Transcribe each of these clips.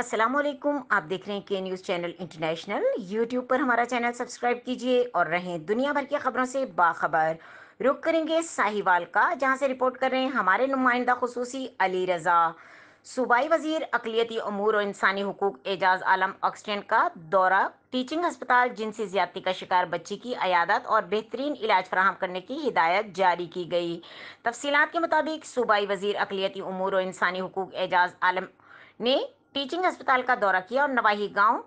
अस्सलामुअलैकुम। आप देख रहे हैं के न्यूज़ चैनल इंटरनेशनल। यूट्यूब पर हमारा चैनल सब्सक्राइब कीजिए और रहें दुनिया भर की खबरों से बाखबर। रुक करेंगे साहिवाल का, जहां से रिपोर्ट कर रहे हैं हमारे नुमाइंदा खुसूसी अली रजा। सूबाई वजीर अकलियती अमूर और इंसानी हुकूक एजाज आलम ऑक्सटेंड का दौरा। टीचिंग अस्पताल जिनसी ज्यादती का शिकार बच्ची की अयादत और बेहतरीन इलाज फराहम करने की हिदायत जारी की गई। तफसीलात के मुताबिक सूबाई वजीर अकलियती अमूर और इंसानी हुकूक एजाज आलम ने टीचिंग अस्पताल का दौरा किया और नवाही गांव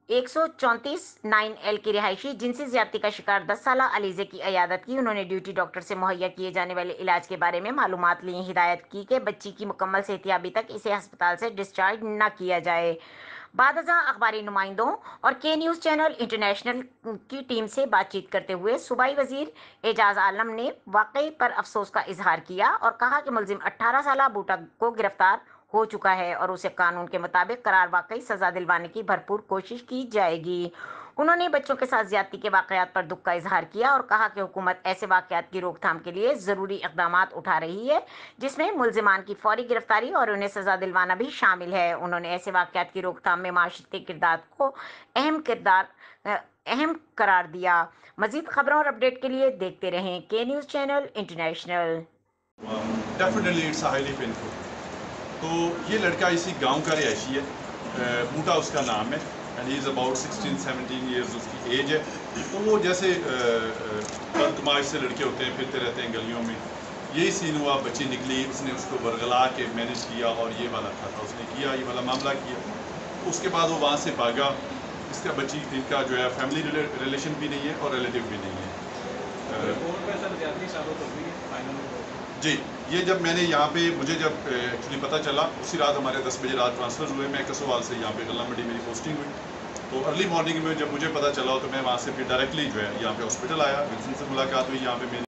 134 9L की रिहायशी जिनसी ज्यादती का शिकार 10 साल अलीजे की अयादत की। उन्होंने ड्यूटी डॉक्टर से मुहैया किए जाने वाले इलाज के बारे में मालूमात ली। हिदायत की कि बच्ची की मुकम्मल सेहतियाबी तक इसे अस्पताल से डिस्चार्ज न किया जाए। बादजा अखबारी नुमाइंदों और के न्यूज़ चैनल इंटरनेशनल की टीम से बातचीत करते हुए सूबाई वजीर एजाज आलम ने वाकई पर अफसोस का इजहार किया और कहा कि मुलजिम 18 साल बूटा को गिरफ्तार हो चुका है और उसे कानून के मुताबिक करार वाकई सजा दिलवाने की भरपूर कोशिश की जाएगी। उन्होंने बच्चों के साथ ज्यादती के वाकयात पर दुख का इजहार किया और कहा कि हुकूमत ऐसे वाकयात की रोकथाम के लिए जरूरी इकदाम उठा रही है, जिसमें मुलजिमान की फौरी गिरफ्तारी और उन्हें सजा दिलवाना भी शामिल है। उन्होंने ऐसे वाकयात की रोकथाम में माशरती किरदार को अहम करार दिया। मजीद खबरों और अपडेट के लिए देखते रहें के news channel international. Definitely it's highly painful. तो ये लड़का इसी गांव का रिहायशी है, बूटा उसका नाम है and he is about 16-17 years उसकी एज है। तो वो जैसे बदतमाश से लड़के होते हैं, फिरते रहते हैं गलियों में, यही सीन हुआ। बच्ची निकली, उसने उसको बरगला के मैनेज किया और ये वाला था उसने किया, ये वाला मामला किया। उसके बाद वो वहाँ से भागा। इसका बच्ची इनका जो है फैमिली रिलेशन भी नहीं है और रिलेटिव भी नहीं है। जी, ये जब मैंने यहाँ पे मुझे जब एक्चुअली पता चला, उसी रात हमारे 10 बजे रात ट्रांसफ़र हुए। मैं कसोवाल से यहाँ पे गल्ला मंडी मेरी पोस्टिंग हुई। तो अर्ली मॉर्निंग में जब मुझे पता चला तो मैं वहाँ से फिर डायरेक्टली जो है यहाँ पे हॉस्पिटल आया। विल्सन से मुलाकात हुई, यहाँ पे मेरी